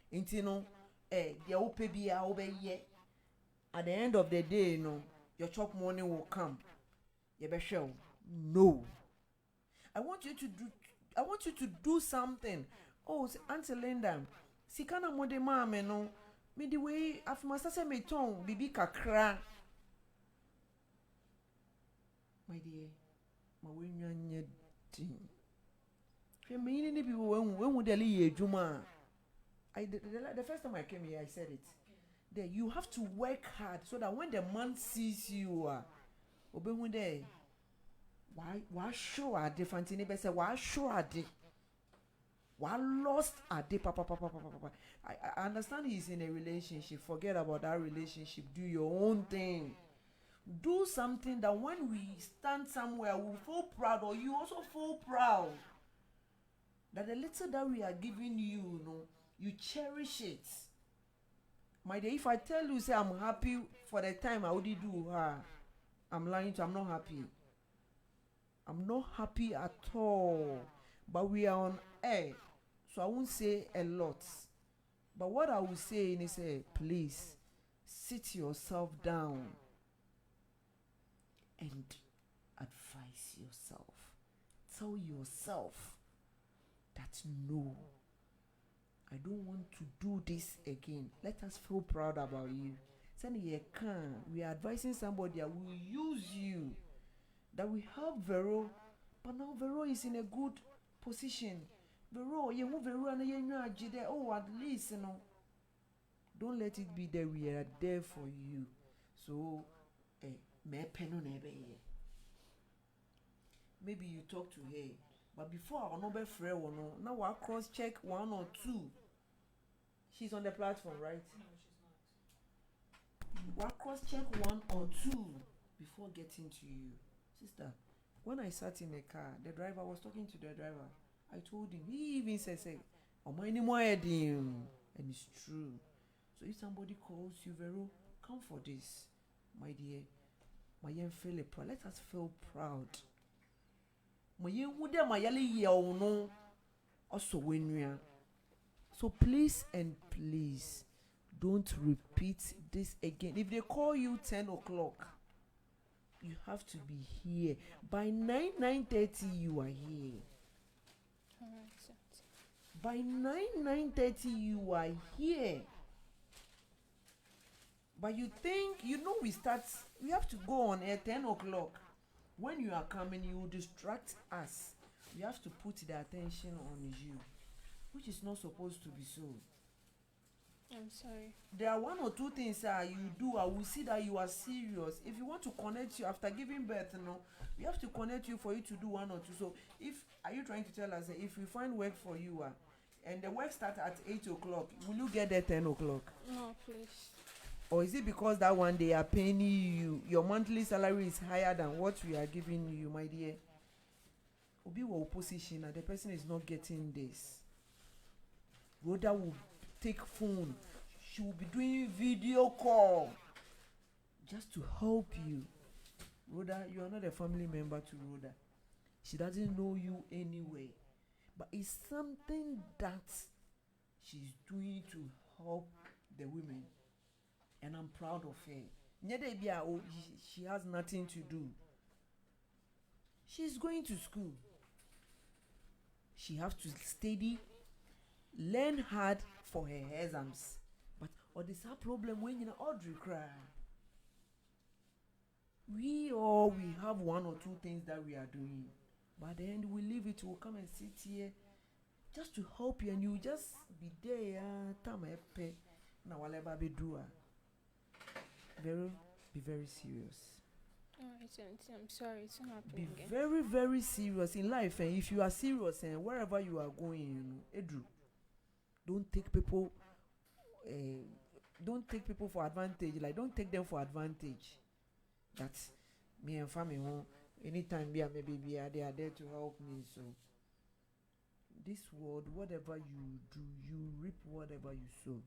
You know, the OPB at the end of the day, you know, your chop money will come. You be sure. No. I want you to do something. Oh, Auntie Linda, sikana mode mama no. Me the way after say me ton bibi kakra. My dear, my way nyanye din. Me ni people when would they juma. The first time I came here, I said it. There, you have to work hard so that when the man sees you, obey there. Why show a different thing? Say why show a day? Why lost a day? Papa. I understand he's in a relationship. Forget about that relationship. Do your own thing. Do something that when we stand somewhere, we feel proud, or you also feel proud. That the little that we are giving you, you cherish it. My dear, if I tell you, say I'm happy for the time I would do her, I'm lying to you, I'm not happy. I'm not happy at all. But we are on air, so I won't say a lot. But what I will say is, please sit yourself down and advise yourself. Tell yourself that no, I don't want to do this again. Let us feel proud about you. We are advising somebody that will use you, that will help Vero, but now Vero is in a good position. Vero, you move Vero and you know, oh, at least, don't let it be that we are there for you. So, maybe you talk to her, but before our number friend, now I cross check 1 or 2. She's on the platform, right?
No, she's not.
We'll cross check 1 or 2 before getting to you. Sister, when I sat in the car, the driver was talking to the driver. I told him, he even said, "Oh my name, and it's true." So if somebody calls you, Vero, come for this, my dear. My young Philip, let us feel proud. My young Muda, my yellow year, no, also when we are. So please and please, don't repeat this again. If they call you 10 o'clock, you have to be here. By 9:30, you are here. By 9:30, you are here. But you think, we have to go on at 10 o'clock. When you are coming, you will distract us. We have to put the attention on you, which is not supposed to be so.
I'm sorry.
There are 1 or 2 things you do. I will see that you are serious. If you want to connect you after giving birth, we have to connect you for you to do 1 or 2. So, are you trying to tell us that if we find work for you, and the work starts at 8 o'clock, will you get there 10 o'clock?
No, please.
Or is it because that one they are paying you, your monthly salary is higher than what we are giving you, my dear? Obi will opposition and the person is not getting this. Rhoda will take phone. She will be doing video call just to help you. Rhoda, you are not a family member to Rhoda. She doesn't know you anyway. But it's something that she's doing to help the women. And I'm proud of her. She has nothing to do. She's going to school. She has to study learn hard for her exams. But or this a problem when you know Audrey cry. We have one or two things that we are doing. But then we leave it, we'll come and sit here just to help you, and you just be there, time epe. Now whatever we do, be very serious.
Alright, Auntie, I'm sorry, it's not
Be
happening again.
very, very serious in life, and if you are serious and wherever you are going, Edu, don't take people for advantage. Like, don't take them for advantage. That's me and family home. Anytime maybe they are there to help me. So this world, whatever you do, you reap whatever you sow.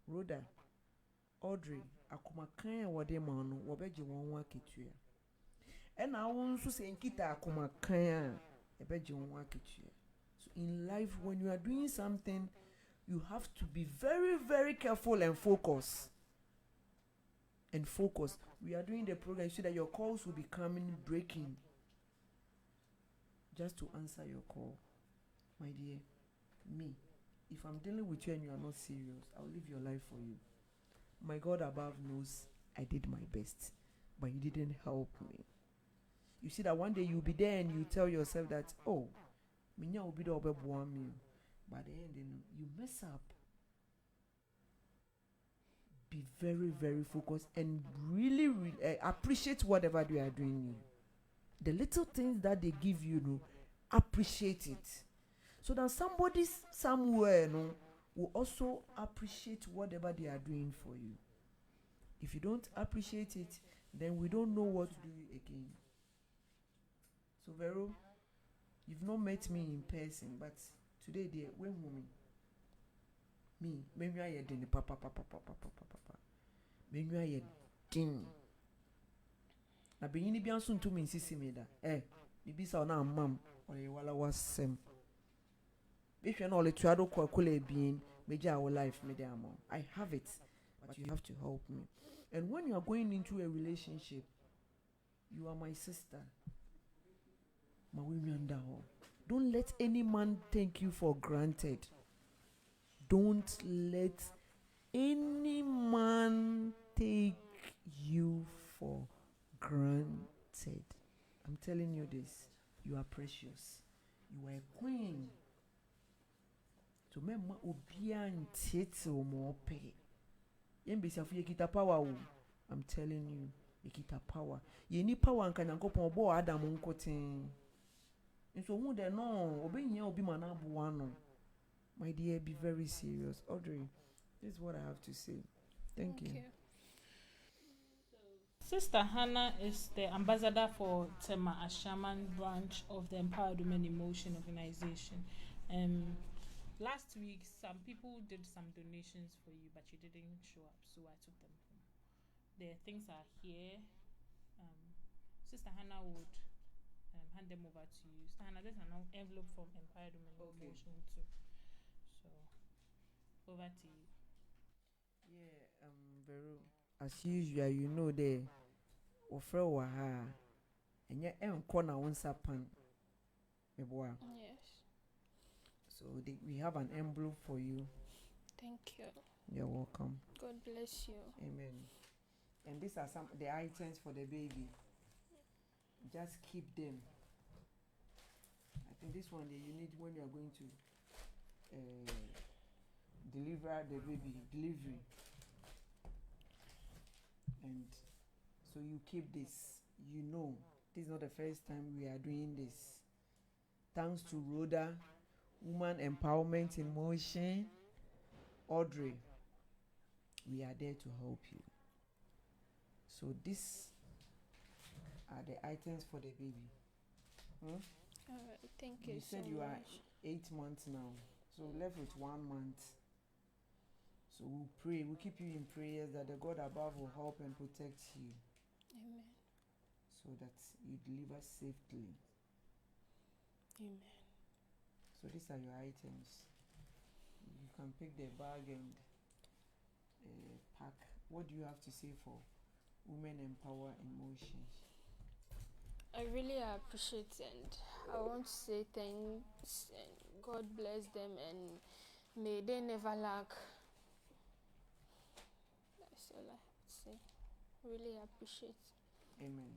Rhoda, Audrey, akoma kan wode ma no wobeje won wa ketua. E na won so se nkita akoma kan ebeje won wa ketua. So in life, when you are doing something, you have to be very, very careful and focus. And focus. We are doing the program so that your calls will be coming, breaking. Just to answer your call. My dear, me, if I'm dealing with you and you are not serious, I'll live your life for you. My God above knows I did my best, but you didn't help me. You see that one day you'll be there and you tell yourself that, oh, minya will be the other me. By the end, you mess up. Be very, very focused and really, really appreciate whatever they are doing. The little things that they give you, appreciate it. So that somebody somewhere will also appreciate whatever they are doing for you. If you don't appreciate it, then we don't know what to do again. So Vero, you've not met me in person, but today they when me maybe I had in papa maybe I had ding. Na benyini bi anso ntumi nsisi me da bibi sa na mam or ye wala wasem be hwe na ole tuado kwakola ebien meja our life me dey am. I have it, but you have to help me. And when you are going into a relationship, you are my sister. Ma we nyanda ho. Don't let any man take you for granted. Don't let any man take you for granted. I'm telling you this. You are precious. You are a queen. So mema obia ntete o mo pe. Yembisa fu yekita power o. I'm telling you, yekita power. Ye ni power anka Nyankopon obo Adam nkoten. Nso hu de no obenya obi manabu wano. My dear, be very serious. Audrey, this is what I have to say. Thank you.
Sister Hannah is the ambassador for Tema Ashaman branch of the Empowered Women in Motion organization. Last week, some people did some donations for you, but you didn't show up, so I took them home. The things are here. Sister Hannah would hand them over to you. Sister Hannah, there's an envelope from Empowered Women in Motion too. So, over to you.
Yeah, Vero, as usual, you know the offer waha and yet corner one sapan.
Yes.
So we have an envelope for you.
Thank you.
You're welcome.
God bless you.
Amen. And these are some the items for the baby. Just keep them. I think this one you need when you are going to deliver the baby, delivery. And so you keep this. You know, this is not the first time we are doing this. Thanks to Rhoda, Woman Empowerment in Motion, Audrey, we are there to help you. So these are the items for the baby.
Alright, thank you.
You said
so
you
much.
are 8 months now, so left with 1 month. So we'll pray, we'll keep you in prayers that the God above will help and protect you.
Amen.
So that you deliver safely.
Amen.
So these are your items. You can pick the bag and pack. What do you have to say for Women Empower in Motion?
I really appreciate and I want to say thanks and God bless them and may they never lack. That's all I have to say. Really appreciate.
Amen.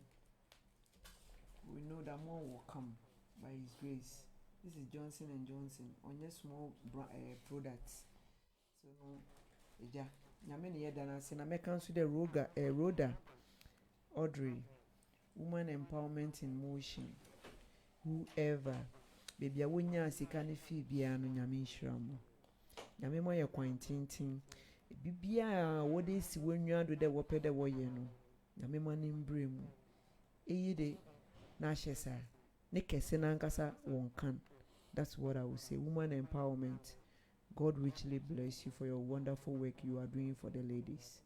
We know that more will come by His grace. This is Johnson and Johnson on your small products. So no, yeah. Nyame ne yɛda no ase na mɛka nso dɛ Rhoda Audrey, Woman Empowerment in Motion. Whoever, baby, a wonya sika ne fee biara no nyame nhyira mo. Nyame mo yɛ kwan tintin. Bibia a wode si wonwa do dɛ wɔpɛ dɛ wɔyɛ no. Nyame ma ne mbrɛ mu. Eyi de na ahyɛ saa. Ne kɛse nankasa wɔn kan. That's what I would say. Woman empowerment. God richly bless you for your wonderful work you are doing for the ladies.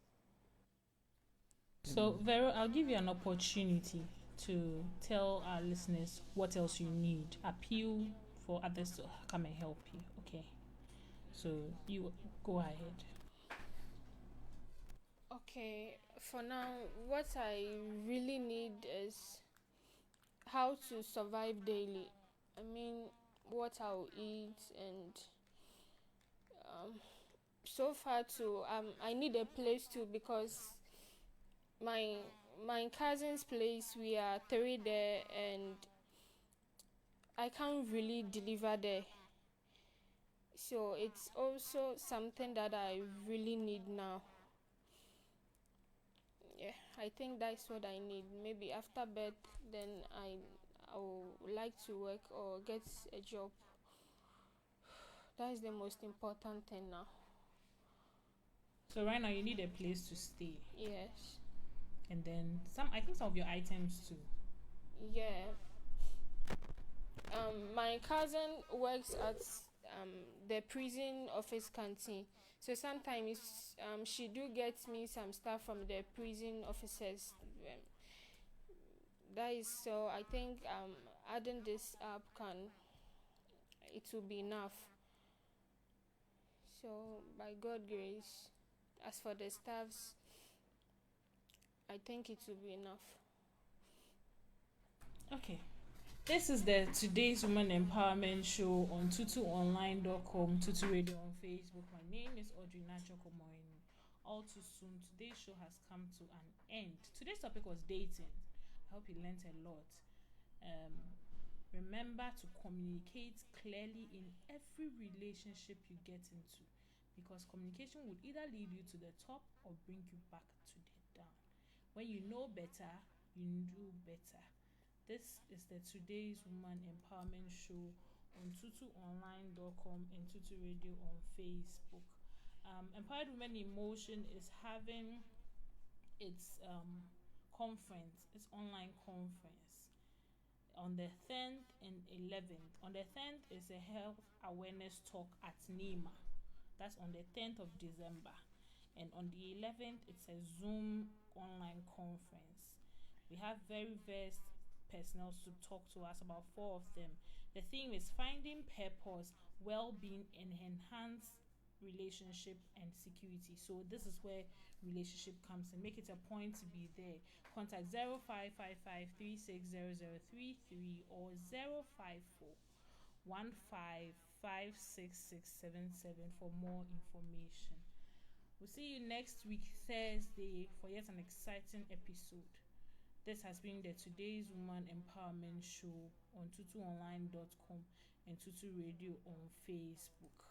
So, Vero, I'll give you an opportunity to tell our listeners what else you need. Appeal for others to come and help you. Okay. So, you go ahead.
Okay, for now, what I really need is how to survive daily. I mean, what I'll eat and so far too. I need a place too because my cousin's place we are three there and I can't really deliver there. So it's also something that I really need now. Yeah, I think that's what I need. Maybe after birth, then I would like to work or get a job. That is the most important thing now.
So, right now, you need a place to stay.
Yes.
And then, I think some of your items too.
Yeah. My cousin works at the prison office canteen. So sometimes she do get me some stuff from the prison officers. That is so. I think adding this up it will be enough. So by God grace, as for the staffs, I think it will be enough.
Okay. This is the Today's Woman Empowerment Show on tutuonline.com, Tutu Radio on Facebook. My name is Adjorkor Mohenu. All too soon, today's show has come to an end. Today's topic was dating. I hope you learned a lot. Remember to communicate clearly in every relationship you get into, because communication would either lead you to the top or bring you back to the down. When you know better, you do better. This is the Today's Woman Empowerment Show on tutuonline.com and Tutu Radio on Facebook. Empowered Women in Motion is having its conference, its online conference on the 10th and 11th. On the 10th is a health awareness talk at NEMA. That's on the 10th of December. And on the 11th, it's a Zoom online conference. We have very versed personnel to talk to us, about 4 of them. The theme is finding purpose, well-being, and enhanced relationship and security. So this is where relationship comes in. Make it a point to be there. Contact 0555360033 or 054155667 for more information. We'll see you next week, Thursday, for yet an exciting episode. This has been the Today's Woman Empowerment Show on tutuonline.com and Tutu Radio on Facebook.